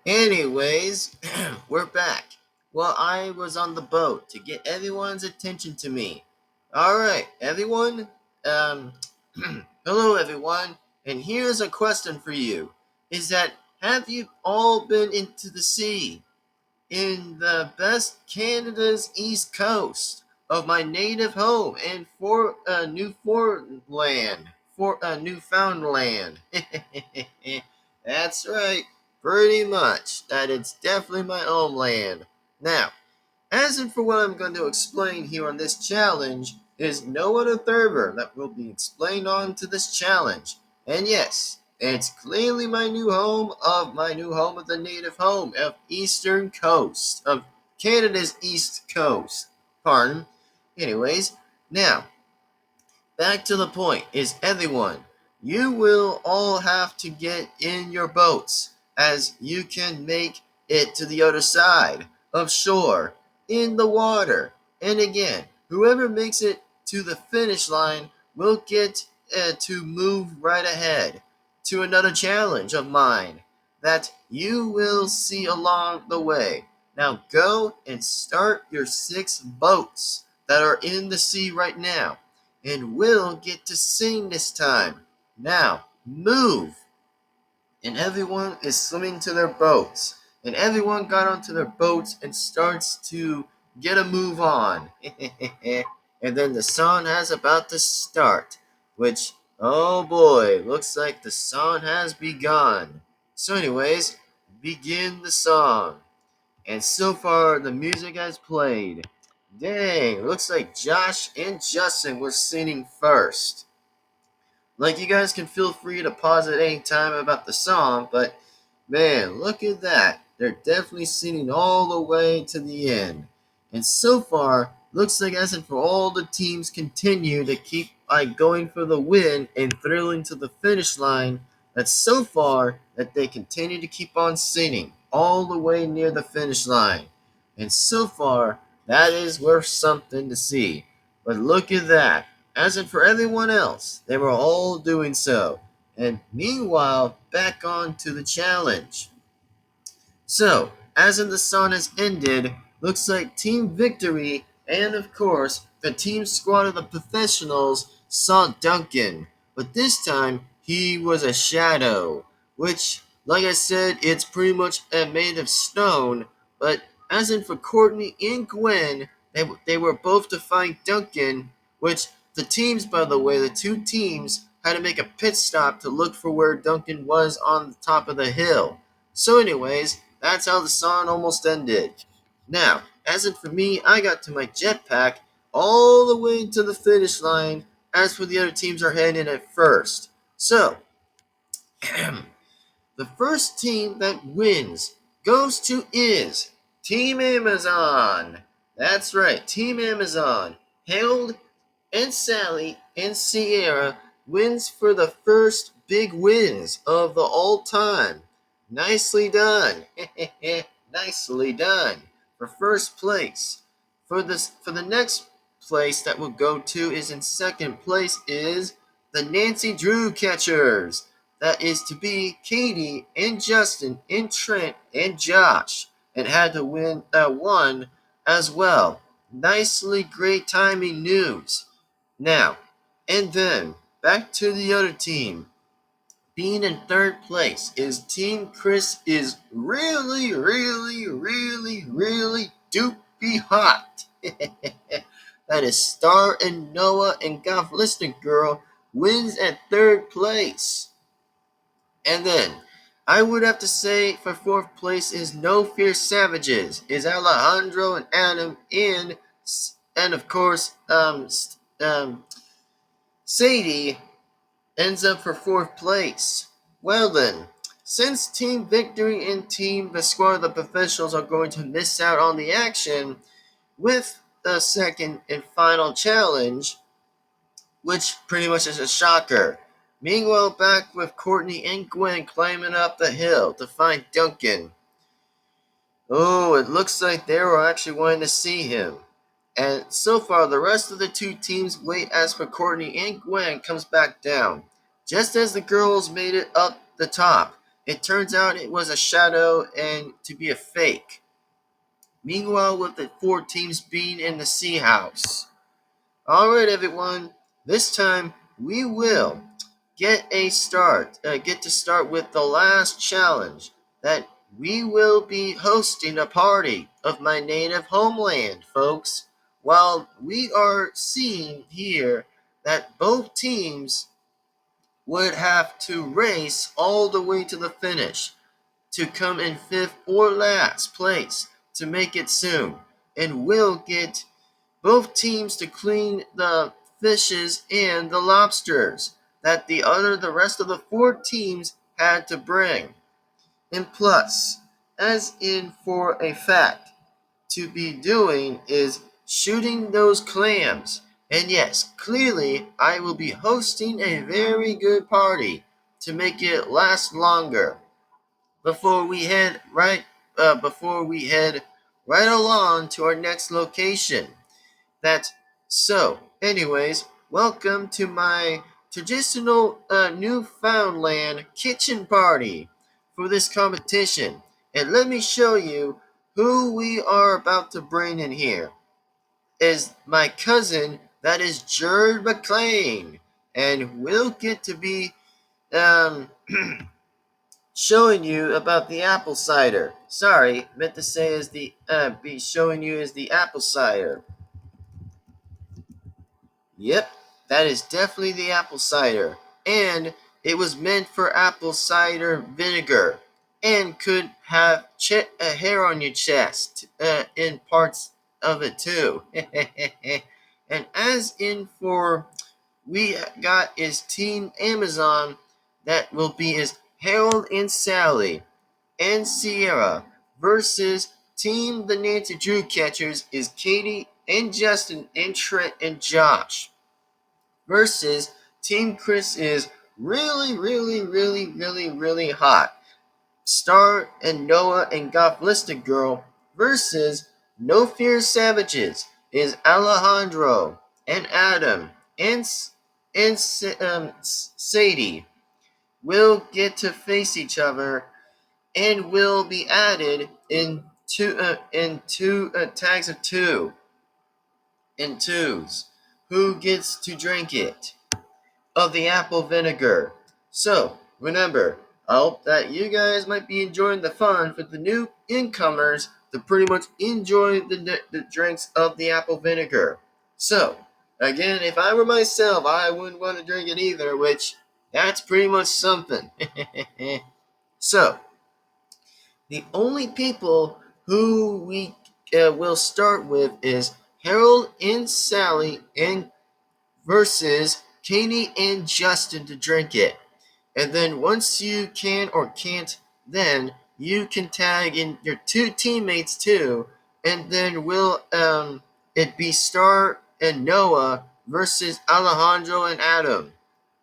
Anyways, we're back. Well, I was on the boat to get everyone's attention to me. Alright, everyone. Um, hello, everyone. And here's a question for you. Is that, have you all been into the sea? In the best Canada's east coast of my native home and for Newfoundland. That's right, pretty much. That it's definitely my homeland. Now, as in for what I'm going to explain here on this challenge, is no other server that will be explained on to this challenge. And yes, it's clearly my new home of the native home of Eastern Coast, of Canada's East Coast. Pardon. Anyways, now, back to the point is everyone, you will all have to get in your boats as you can make it to the other side of shore in the water. And again, whoever makes it to the finish line will get to move right ahead to another challenge of mine that you will see along the way. Now go and start your 6 boats that are in the sea right now and we'll get to sing this time. Now, move! And everyone is swimming to their boats. And everyone got onto their boats and starts to get a move on. And then the song has about to start, which, oh boy, looks like the song has begun. So, anyways, begin the song. And so far, the music has played. Dang, looks like Josh and Justin were singing first. Like, you guys can feel free to pause at any time about the song, but man, look at that. They're definitely singing all the way to the end. And so far, looks like as if for all the teams continue to keep going for the win and thrilling to the finish line, that so far that they continue to keep on singing all the way near the finish line. And so far, that is worth something to see. But look at that. As in for everyone else, they were all doing so. And meanwhile, back on to the challenge. So, as in the song has ended, looks like Team Victory and, of course, the team squad of the professionals saw Duncan. But this time, he was a shadow, which, like I said, it's pretty much made of stone. But as in for Courtney and Gwen, they were both to find Duncan, which the teams, by the way, the 2 teams had to make a pit stop to look for where Duncan was on the top of the hill. So, anyways, that's how the song almost ended. Now, as in for me, I got to my jetpack all the way to the finish line, as for the other teams are heading at first. So, the first team that wins goes to is Team Amazon. That's right, Team Amazon. Harold and Sally and Sierra wins for the first big wins of the all time. Nicely done. Nicely done. For first place. For the next place that we'll go to is in second place is the Nancy Drew Catchers. That is to be Katie and Justin and Trent and Josh. And had to win one as well. Nicely great timing news. Now, and then, back to the other team. Being in third place is Team Chris is really, really, really, really doopy hot. That is Star and Noah and Golf Listener Girl wins at third place. And then, I would have to say for fourth place is No Fear Savages, is Alejandro and Adam and of course, Sadie ends up for fourth place. Well then, since Team Victory and Team the Squad of the Professionals are going to miss out on the action with the second and final challenge, which pretty much is a shocker. Meanwhile, back with Courtney and Gwen climbing up the hill to find Duncan. Oh, it looks like they were actually wanting to see him. And so far, the rest of the 2 teams wait as for Courtney and Gwen comes back down. Just as the girls made it up the top, it turns out it was a shadow and to be a fake. Meanwhile, with the 4 teams being in the Sea House. Alright, everyone, this time we will get to start with the last challenge that we will be hosting a party of my native homeland, folks. While we are seeing here that both teams would have to race all the way to the finish to come in 5th or last place to make it soon, and will get both teams to clean the fishes and the lobsters that the rest of the 4 teams had to bring. And plus, as in for a fact, to be doing is shooting those clams. And yes, clearly I will be hosting a very good party to make it last longer before we head right along to our next location. That's so. Anyways, welcome to my traditional Newfoundland kitchen party for this competition. And let me show you who we are about to bring in here. Is my cousin, that is Jared McLean. And we'll get to be um, showing you about the apple cider. Sorry, meant to say is be showing you is the apple cider. Yep, that is definitely the apple cider. And it was meant for apple cider vinegar and could have a hair on your chest in parts of it too. And as in for we got is Team Amazon, that will be is Harold and Sally and Sierra versus Team the Nancy Drew Catchers is Katie and Justin and Trent and Josh versus Team Chris is really, really, really, really, really hot. Star and Noah and Gothlistic Girl versus No Fear Savages is Alejandro and Adam and Sadie will get to face each other and will be added in two tags of two in twos. Who gets to drink it? Of the apple vinegar. So, remember, I hope that you guys might be enjoying the fun for the new incomers to pretty much enjoy the drinks of the apple vinegar. So, again, if I were myself, I wouldn't want to drink it either, which that's pretty much something. So, the only people who we will start with is Harold and Sally and versus Katie and Justin to drink it. And then once you can or can't, then you can tag in your 2 teammates too. And then will it be Star and Noah versus Alejandro and Adam.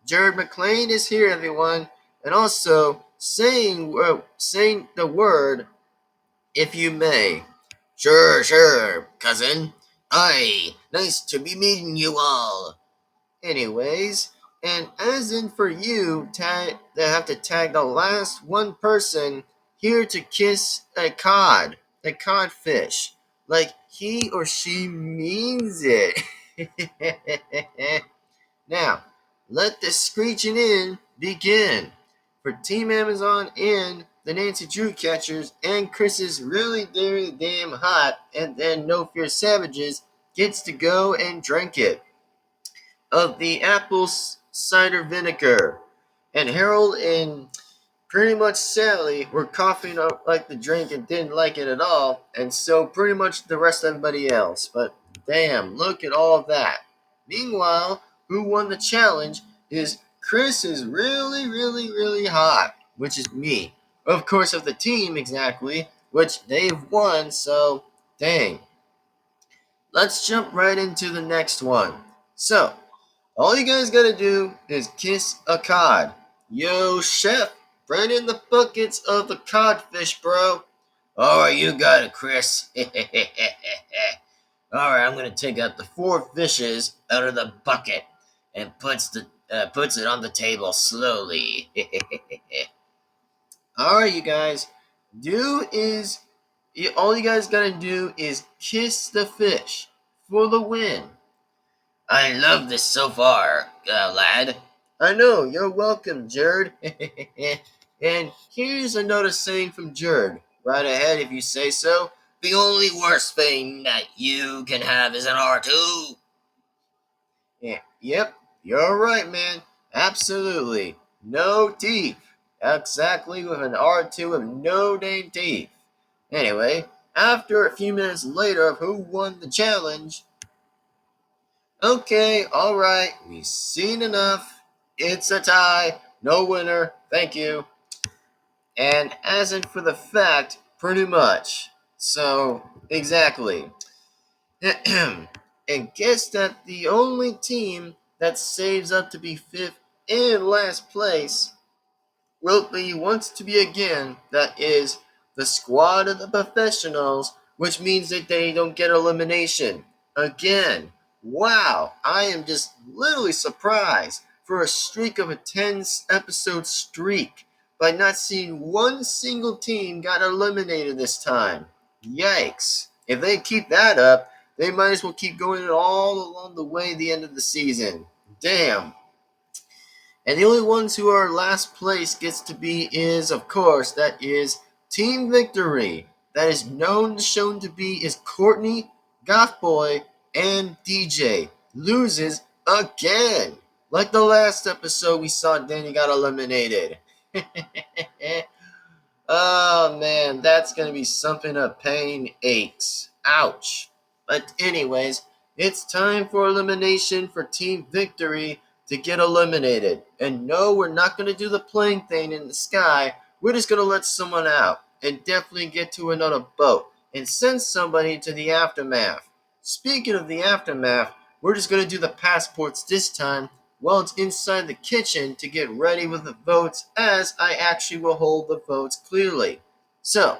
Jared McLean is here, everyone, and also saying the word, if you may. Sure, sure, cousin. Aye, nice to be meeting you all. Anyways, and as in for you, they have to tag the last one person here to kiss a codfish, like he or she means it. Now, let the screeching in begin. For Team Amazon and the Nancy Drew Catchers and Chris's really very damn hot and then No Fear Savages gets to go and drink it of the apple cider vinegar. And Harold and pretty much Sally were coughing up like the drink and didn't like it at all. And so pretty much the rest of everybody else. But damn, look at all of that. Meanwhile, who won the challenge is Chris is really, really, really hot, which is me. Of course, of the team exactly, which they've won, so dang. Let's jump right into the next one. So, all you guys gotta do is kiss a cod. Yo, chef, bring in the buckets of the codfish, bro. Alright, you got it, Chris. Alright, I'm gonna take out the 4 fishes out of the bucket and puts it on the table slowly. Alright, you guys. All you guys gotta do is kiss the fish for the win. I love this so far, lad. I know, you're welcome, Jared. And here's another saying from Jared. Right ahead if you say so. The only worst thing that you can have is an R2. Yeah, yep, you're right, man. Absolutely. No teeth. Exactly, with an R2 with no dang teeth. Anyway, after a few minutes later of who won the challenge, okay, alright, we've seen enough. It's a tie. No winner. Thank you. And as in for the fact, pretty much. So, exactly. And guess that the only team that saves up to be fifth in last place will be wants to be again, that is the squad of the professionals, which means that they don't get elimination. Again, wow, I am just literally surprised for a streak of a 10 episode streak by not seeing one single team got eliminated this time. Yikes. If they keep that up, they might as well keep going all along the way the end of the season. Damn. And the only ones who are last place gets to be is, of course, that is Team Victory. That is shown to be is Courtney, Goth Boy, and DJ. Loses again. Like the last episode we saw Danny got eliminated. Oh man, that's gonna be something of pain aches. Ouch. But anyways, it's time for elimination for Team Victory to get eliminated. And no, we're not gonna do the plane thing in the sky. We're just gonna let someone out and definitely get to another boat and send somebody to the aftermath. Speaking of the aftermath, we're just gonna do the passports this time while it's inside the kitchen to get ready with the votes, as I actually will hold the votes clearly. So,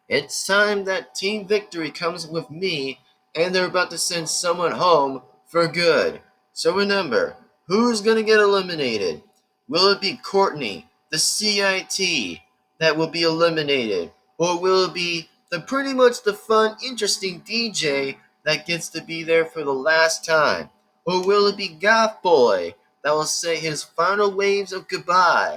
it's time that Team Victory comes with me, and they're about to send someone home for good. So remember, who's going to get eliminated? Will it be Courtney, the CIT, that will be eliminated? Or will it be the pretty much the fun, interesting DJ that gets to be there for the last time? Or will it be Goth Boy that will say his final waves of goodbye?